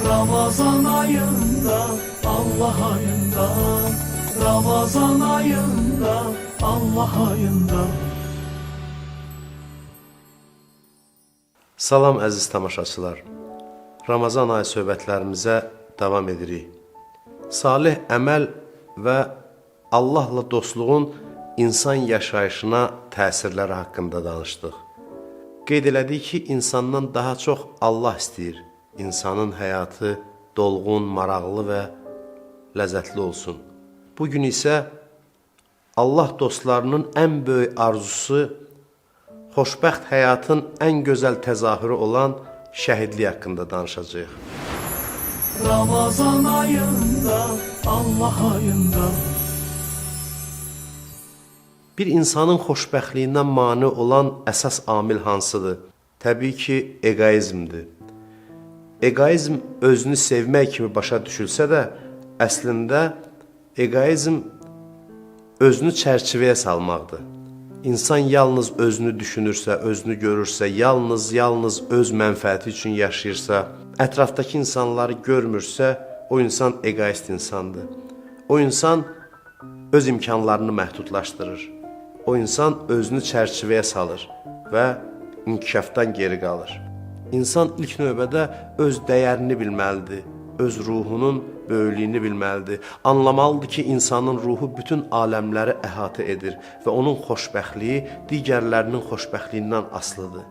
Ramazan ayında, Allah ayında, Ramazan ayında, Allah ayında. Salam əziz tamaşaçılar. Ramazan ayı söhbətlərimizə davam edirik. Salih əməl və Allahla dostluğun insan yaşayışına təsirləri haqqında danışdıq. Qeyd elədik ki, insandan daha çox Allah istəyir. İnsanın həyatı dolğun, maraqlı və ləzzətli olsun. Bugün isə Allah dostlarının ən böyük arzusu, xoşbəxt həyatın ən gözəl təzahürü olan şəhidlik haqqında danışacağıq. Ramazan ayında, Allah ayında. Bir insanın xoşbəxtliyinə mane olan əsas amil hansıdır? Təbii ki, egoizmdir. Egoizm özünü sevmək kimi başa düşülsə də, əslində egoizm özünü çərçivəyə salmaqdır. İnsan yalnız özünü düşünürsə, özünü görürsə, yalnız öz mənfəəti üçün yaşayırsa, ətrafdakı insanları görmürsə, o insan egoist insandır. O insan öz imkanlarını məhdudlaşdırır. O insan özünü çərçivəyə salır və inkişafdan geri qalır. İnsan ilk növbədə öz dəyərini bilməlidir, öz ruhunun böyüklüyünü bilməlidir. Anlamalıdır ki, insanın ruhu bütün aləmləri əhatə edir və onun xoşbəxtliyi digərlərinin xoşbəxtliyindən asılıdır.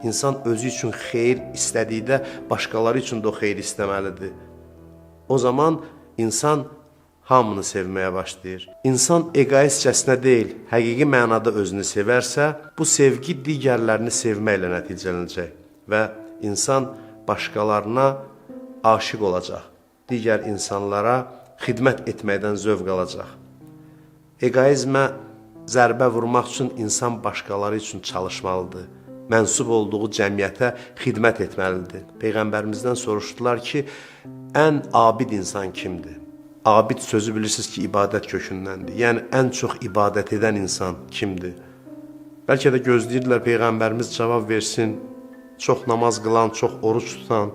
İnsan özü üçün xeyir istədikdə başqaları üçün də o xeyir istəməlidir. O zaman insan hamını sevməyə başlayır. İnsan egoistcəsinə deyil, həqiqi mənada özünü sevərsə, bu sevgi digərlərini sevməklə nəticələnəcək və insan başqalarına aşiq olacaq, digər insanlara xidmət etməkdən zövq alacaq. Egoizmə zərbə vurmaq üçün insan başqaları üçün çalışmalıdır, mənsub olduğu cəmiyyətə xidmət etməlidir. Peyğəmbərimizdən soruşdular ki, ən abid insan kimdir? Abid sözü bilirsiniz ki, ibadət kökündəndir. Yəni, ən çox ibadət edən insan kimdir? Bəlkə də gözləyirdilər Peyğəmbərimiz cavab versin, çox namaz qılan, çox oruç tutan,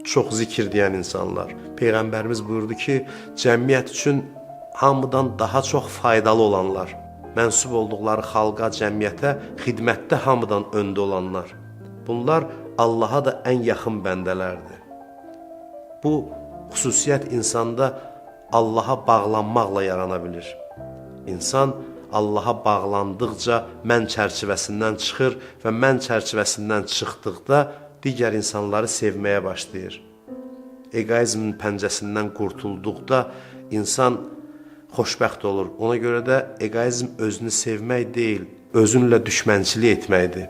çox zikir deyən insanlar. Peyğəmbərimiz buyurdu ki, cəmiyyət üçün hamıdan daha çox faydalı olanlar, mənsub olduqları xalqa, cəmiyyətə, xidmətdə hamıdan öndə olanlar. Bunlar Allaha da ən yaxın bəndələrdir. Bu xüsusiyyət insanda Allaha bağlanmaqla yarana bilir. İnsan Allaha bağlandıqca mən çərçivəsindən çıxır və mən çərçivəsindən çıxdıqda digər insanları sevməyə başlayır. Egoizmin pəncəsindən qurtulduqda insan xoşbəxt olur. Ona görə də egoizm özünü sevmək deyil, özünlə düşmənçilik etməkdir.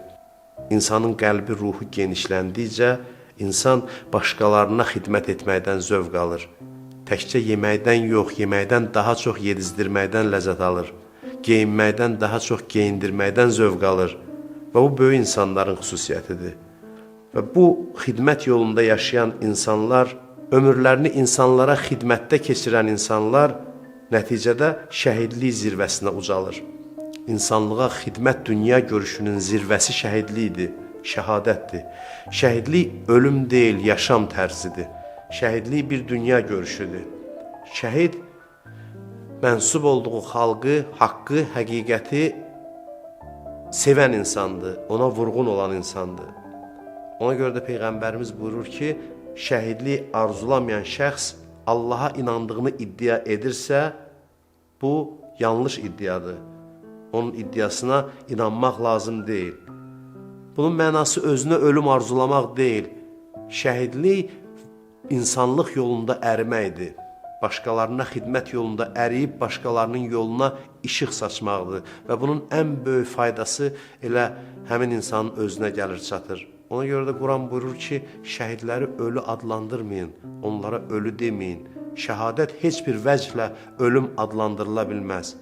İnsanın qəlbi, ruhu genişləndikcə insan başqalarına xidmət etməkdən zövq alır. Təkcə yeməkdən yox, yeməkdən daha çox yedizdirməkdən ləzzət alır. Geyinməkdən daha çox geyindirməkdən zövq alır və bu böyük insanların xüsusiyyətidir. Və bu xidmət yolunda yaşayan insanlar, ömürlərini insanlara xidmətdə keçirən insanlar nəticədə şəhidlik zirvəsinə ucalır. İnsanlığa xidmət dünya görüşünün zirvəsi şəhidlikdir, şəhadətdir. Şəhidlik ölüm deyil, yaşam tərzidir. Şəhidlik bir dünya görüşüdür. Şəhid mənsub olduğu xalqı, haqqı, həqiqəti sevən insandır, ona vurğun olan insandır. Ona görə də Peyğəmbərimiz buyurur ki, şəhidlik arzulamayan şəxs Allaha inandığını iddia edirsə, bu yanlış iddiadır. Onun iddiasına inanmaq lazım deyil. Bunun mənası özünə ölüm arzulamaq deyil. Şəhidlik insanlıq yolunda əriməkdir. Başqalarına xidmət yolunda əriyib başqalarının yoluna işıq saçmaqdır və bunun ən böyük faydası elə həmin insanın özünə gəlir çatır. Ona görə də Quran buyurur ki, şəhidləri ölü adlandırmayın, onlara ölü deməyin. Şəhadət heç bir vəclə ölüm adlandırıla bilməz.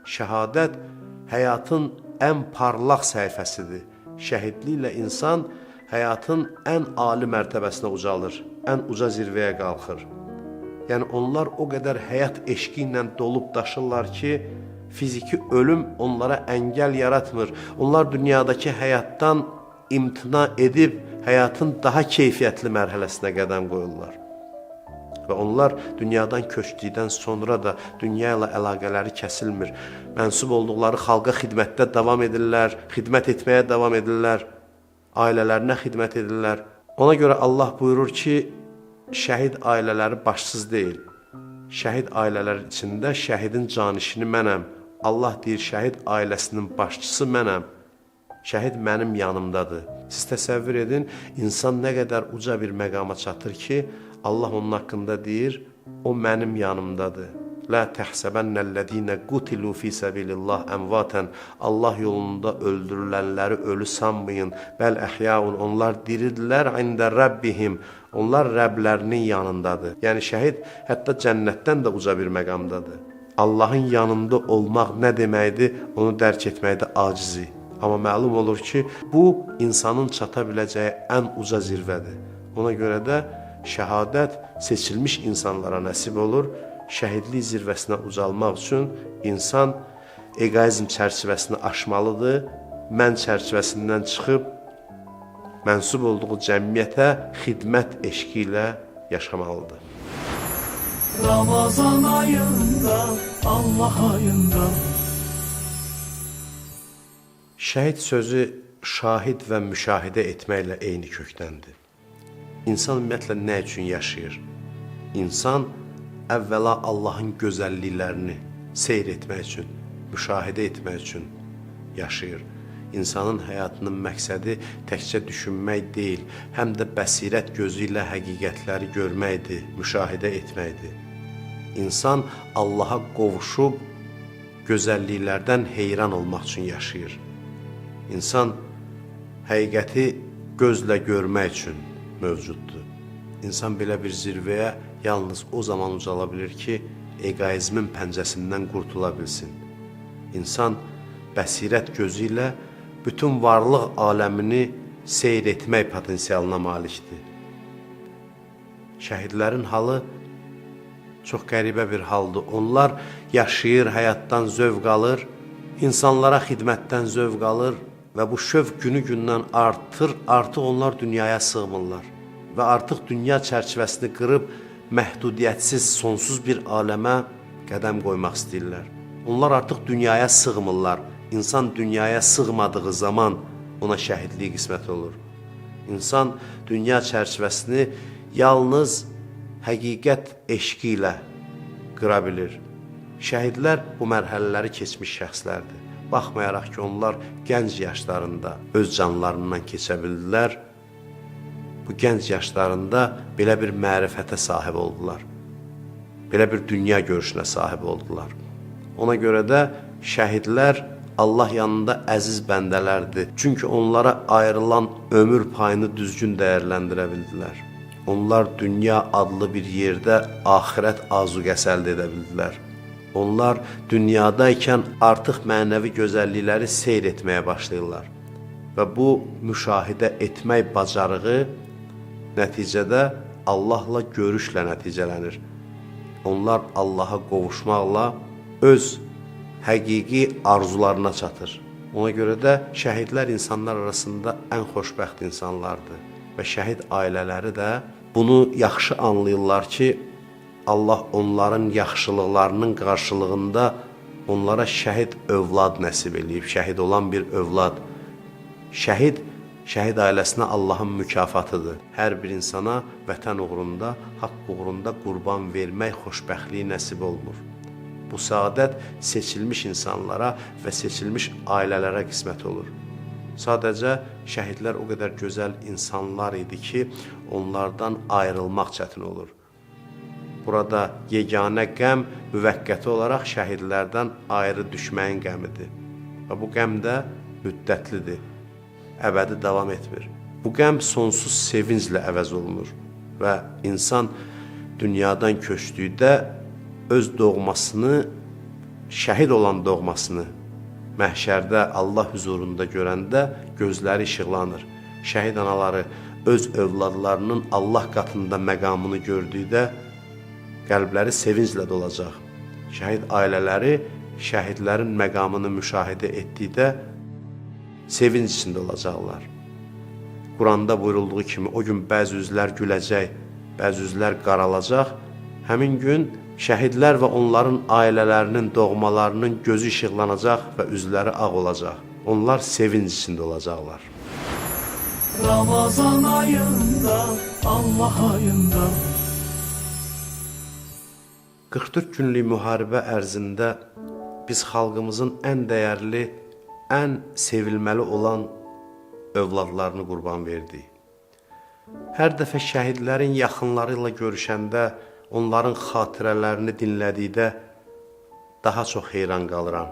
Şəhadət həyatın ən parlaq səhifəsidir. Şəhidliklə insan həyatın ən ali mərtəbəsinə ucalır, ən uca zirvəyə qalxır. Yəni onlar o qədər həyat eşqi ilə dolub daşırlar ki, fiziki ölüm onlara əngəl yaratmır. Onlar dünyadakı həyatdan imtina edib həyatın daha keyfiyyətli mərhələsinə qədəm qoyurlar. Və onlar dünyadan köçdükdən sonra da dünya ilə əlaqələri kəsilmir. Mənsub olduqları xalqa xidmətdə davam edirlər, xidmət etməyə davam edirlər, ailələrinə xidmət edirlər. Ona görə Allah buyurur ki, şəhid ailələri başsız deyil. Şəhid ailələr içində şəhidin canişini mənəm. Allah deyir, şəhid ailəsinin başçısı mənəm. Şəhid mənim yanımdadır. Siz təsəvvür edin, insan nə qədər uca bir məqama çatır ki, Allah onun haqqında deyir, o mənim yanımdadır. Lə təhsəbənnəl-ləzīnə qutilu fi səbilillah əmvatən. Allah yolunda öldürülənləri ölü sanmayın. Bəl əhyəun, onlar diridirlər ində Rəbbihim. Onlar Rəblərinin yanındadır. Yəni şəhid hətta cənnətdən də uca bir məqamdadır. Allahın yanında olmaq nə deməkdir, onu dərk etməkdə acizi. Amma məlum olur ki, bu insanın çata biləcəyi ən uca zirvədir. Ona görə də şəhadət seçilmiş insanlara nəsib olur. Şəhidlik zirvəsinə ucalmaq üçün insan eqoizm çərçivəsini aşmalıdır. Mən çərçivəsindən çıxıb mənsub olduğu cəmiyyətə xidmət eşqi ilə yaşamalıdır. Ramazan ayında, Allah ayında. Şəhid sözü şahid və müşahidə etməklə eyni kökdəndir. İnsan ümumiyyətlə nə üçün yaşayır? İnsan əvvəla Allahın gözəlliklərini seyr etmək üçün, müşahidə etmək üçün yaşayır. İnsanın həyatının məqsədi təkcə düşünmək deyil, həm də bəsirət gözü ilə həqiqətləri görməkdir, müşahidə etməkdir. İnsan Allaha qovuşub gözəlliklərdən heyran olmaq üçün yaşayır. İnsan həqiqəti gözlə görmək üçün mövcuddur. İnsan belə bir zirvəyə yalnız o zaman ucala bilir ki, eqoizmin pəncəsindən qurtula bilsin. İnsan bəsirət gözü ilə bütün varlıq aləmini seyr etmək potensialına malikdir. Şəhidlərin halı çox qəribə bir haldır. Onlar yaşayır, həyatdan zövq alır, insanlara xidmətdən zövq alır və bu şövq günü-gündən artır, artıq onlar dünyaya sığmırlar və artıq dünya çərçivəsini qırıb məhdudiyyətsiz, sonsuz bir aləmə qədəm qoymaq istəyirlər. Onlar artıq dünyaya sığmırlar. İnsan dünyaya sığmadığı zaman ona şəhidlik qismət olur. İnsan dünya çərçivəsini yalnız həqiqət eşqi ilə qıra bilir. Şəhidlər bu mərhələləri keçmiş şəxslərdir. Baxmayaraq ki, onlar gənc yaşlarında öz canlarından keçə bildilər, bu gənc yaşlarında belə bir mərifətə sahib oldular. Belə bir dünya görüşünə sahib oldular. Ona görə də şəhidlər Allah yanında əziz bəndələrdir. Çünki onlara ayrılan ömür payını düzgün dəyərləndirə bildilər. Onlar dünya adlı bir yerdə axirət azuqəsi əldə edə bildilər. Onlar dünyadaykən artıq mənəvi gözəllikləri seyr etməyə başlayırlar. Və bu müşahidə etmək bacarığı nəticədə Allahla görüşlə nəticələnir. Onlar Allaha qovuşmaqla öz həqiqi arzularına çatır. Ona görə də şəhidlər insanlar arasında ən xoşbəxt insanlardır. Və şəhid ailələri də bunu yaxşı anlayırlar ki, Allah onların yaxşılıqlarının qarşılığında onlara şəhid övlad nəsib eləyib, şəhid olan bir övlad. Şəhid ailəsinə Allahın mükafatıdır. Hər bir insana vətən uğrunda, haqq uğrunda qurban vermək xoşbəxtliyi nəsib olmur. Bu saadət seçilmiş insanlara və seçilmiş ailələrə qismət olur. Sadəcə şəhidlər o qədər gözəl insanlar idi ki, onlardan ayrılmaq çətin olur. Burada yeganə qəm müvəqqəti olaraq şəhidlərdən ayrı düşməyin qəmidir. Və bu qəm də müddətlidir, əbədi davam etmir. Bu qəm sonsuz sevinclə əvəz olunur və insan dünyadan köçdükdə öz doğmasını, şəhid olan doğmasını məhşərdə Allah huzurunda görəndə gözləri işıqlanır. Şəhid anaları öz övladlarının Allah qatında məqamını gördükdə qəlbləri sevinclə dolacaq. Şəhid ailələri şəhidlərin məqamını müşahidə etdikdə sevinc içində olacaqlar. Quranda buyurulduğu kimi o gün bəzi üzlər güləcək, bəzi üzlər qaralacaq. Həmin gün şəhidlər və onların ailələrinin, doğmalarının gözü işıqlanacaq və üzləri ağ olacaq. Onlar sevinç içində olacaqlar. Ramazan ayında, Allah ayında 44 günlük müharibə ərzində biz xalqımızın ən dəyərli, ən sevilməli olan övladlarını qurban verdik. Hər dəfə şəhidlərin yaxınları ilə görüşəndə, onların xatirələrini dinlədikdə daha çox heyran qalıram.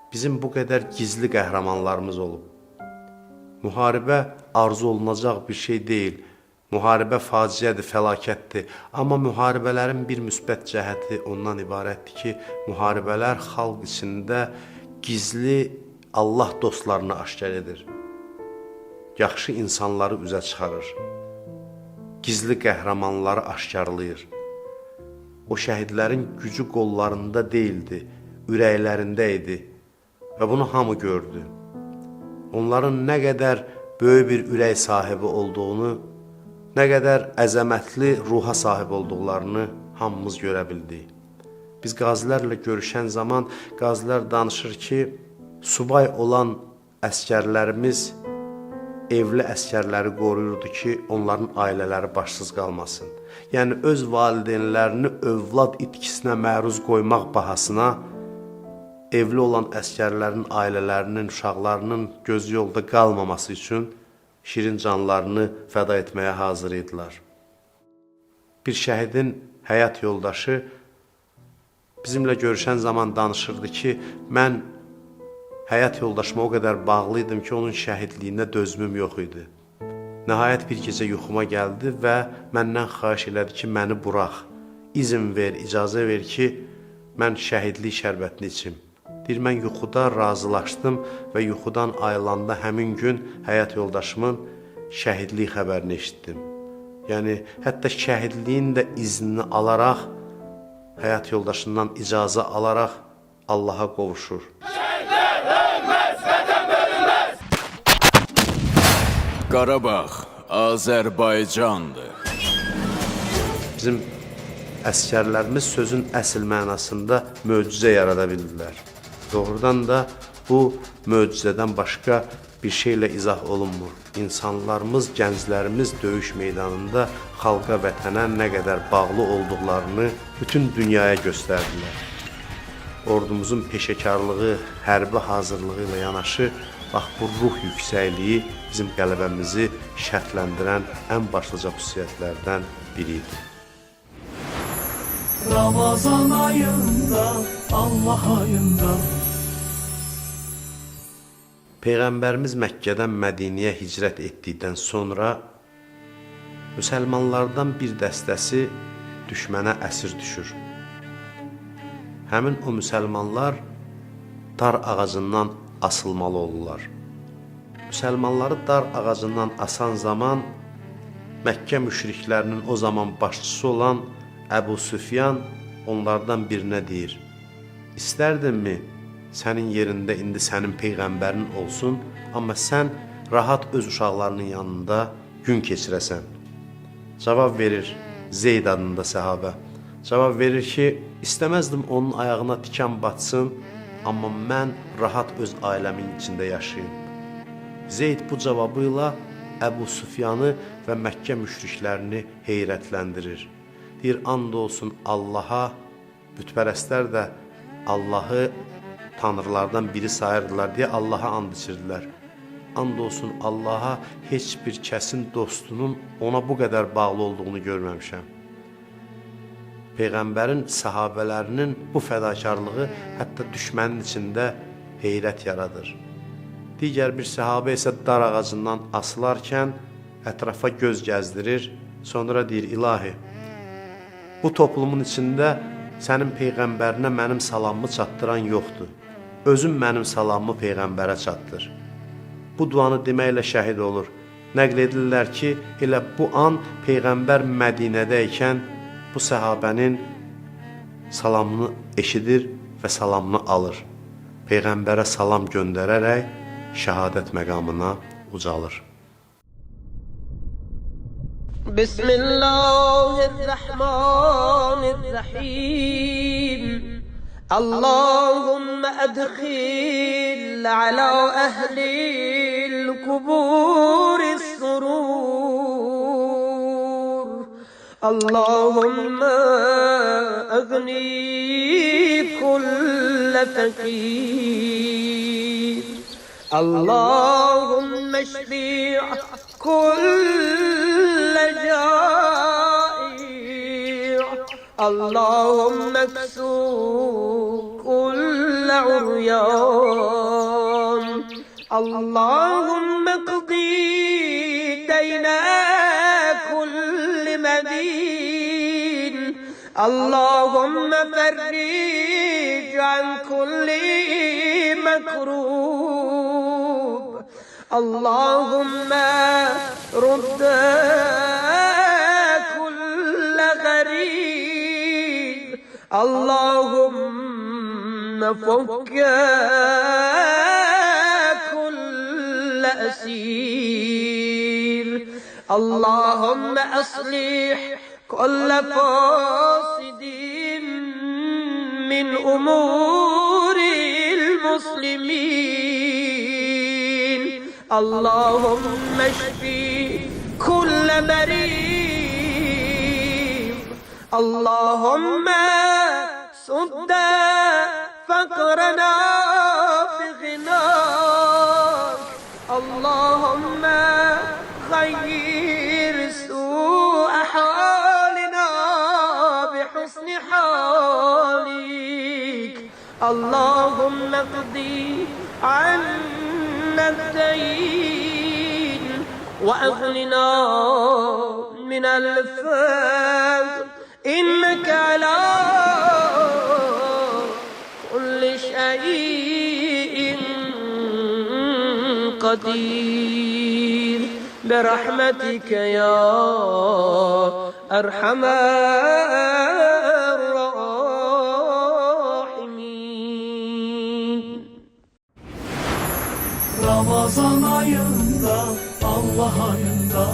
Bizim bu qədər gizli qəhrəmanlarımız olub. Müharibə arzu olunacaq bir şey deyil. Müharibə faciədir, fəlakətdir. Amma müharibələrin bir müsbət cəhəti ondan ibarətdir ki, müharibələr xalq içində gizli Allah dostlarını aşkar edir. Yaxşı insanları üzə çıxarır. Gizli qəhrəmanları aşkarlayır. O şəhidlərin gücü qollarında deyildi, ürəklərində idi və bunu hamı gördü. Onların nə qədər böyük bir ürək sahibi olduğunu, nə qədər əzəmətli ruha sahib olduqlarını hamımız görə bildik. Biz qazilərlə görüşən zaman qazilər danışır ki, subay olan əskərlərimiz evli əskərləri qoruyurdu ki, onların ailələri başsız qalmasın. Yəni, öz valideynlərini övlad itkisinə məruz qoymaq bahasına evli olan əskərlərin ailələrinin, uşaqlarının gözü yolda qalmaması üçün şirin canlarını fəda etməyə hazır idilər. Bir şəhidin həyat yoldaşı bizimlə görüşən zaman danışırdı ki, mən həyat yoldaşıma o qədər bağlıydım ki, onun şəhidliyinə dözümüm yox idi. Nəhayət bir gecə yuxuma gəldi və məndən xahiş elədi ki, məni burax, izin ver, icazə ver ki, mən şəhidlik şərbətini içim. Deyir, mən yuxuda razılaşdım və yuxudan ayılanda həmin gün həyat yoldaşımın şəhidlik xəbərini eşitdim. Yəni, hətta şəhidliyin də iznini alaraq, həyat yoldaşından icazə alaraq Allaha qovuşur. Şəhidlər ölməz, vətən bölünməz! Qarabağ Azərbaycandır. Bizim əskərlərimiz sözün əsl mənasında möcüzə yarada bildilər. Doğrudan da bu möcüzədən başqa bir şeylə izah olunmur. İnsanlarımız, gənclərimiz döyüş meydanında xalqa, vətənə nə qədər bağlı olduqlarını bütün dünyaya göstərdilər. Ordumuzun peşəkarlığı, hərbi hazırlığı ilə yanaşı, bax bu ruh yüksəkliyi bizim qələbəmizi şərtləndirən ən başlıca xüsusiyyətlərdən biridir. Ramazan ayında, Allah ayında Peyğəmbərimiz Məkkədən Mədiniyə hicrət etdikdən sonra müsəlmanlardan bir dəstəsi düşmənə əsir düşür. Həmin o müsəlmanlar dar ağacından asılmalı olurlar. Müsəlmanları dar ağacından asan zaman Məkkə müşriklərinin o zaman başçısı olan Əbu Süfyan onlardan birinə deyir, İstərdinmi sənin yerində indi sənin Peyğəmbərin olsun, amma sən rahat öz uşaqlarının yanında gün keçirəsən. Cavab verir Zeyd adında səhabə. Cavab verir ki, istəməzdim onun ayağına tikan batsın, amma mən rahat öz ailəmin içində yaşayım. Zeyd bu cavabı ilə Əbu Süfyanı və Məkkə müşriklərini heyrətləndirir. Deyir, and olsun Allaha, bütpərəstlər də Allahı tanrılardan biri sayırdılar deyə Allaha and içirdilər. And olsun Allaha, heç bir kəsin dostunun ona bu qədər bağlı olduğunu görməmişəm. Peyğəmbərin səhabələrinin bu fədakarlığı hətta düşmənin içində heyrət yaradır. Digər bir səhabə isə dar ağacından asılarkən ətrafa göz gəzdirir, sonra deyir, İlahi, bu toplumun içində sənin Peyğəmbərinə mənim salamımı çatdıran yoxdur. Özüm mənim salamımı Peyğəmbərə çatdır. Bu duanı deməklə şəhid olur. Nəql edirlər ki, elə bu an Peyğəmbər Mədinədəykən bu səhabənin salamını eşidir və salamını alır. Peyğəmbərə salam göndərərək şəhadət məqamına ucalır. بسم الله الرحمن الرحيم اللهم أدخل على أهل القبور السرور اللهم أغني كل فقير اللهم اشفي كل جائع اللهم اكسو كل عريان اللهم اقضي دين كل مدين اللهم فرج عن كل مكروب اللهم رد كل غريب اللهم فك كل أسير اللهم أصلح كل فاسد من أمور المسلمين اللهم اشفي كل مريض اللهم سد فقرنا بغناك اللهم غير سوء حالنا بحسن حالك اللهم اقضي عنا الدين وأغننا من الفقر إنك على كل شيء قدير برحمتك يا أرحم الراحمين. Ramazan ayında, Allah ayında,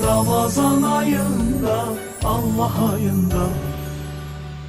Ramazan ayında, Allah ayında.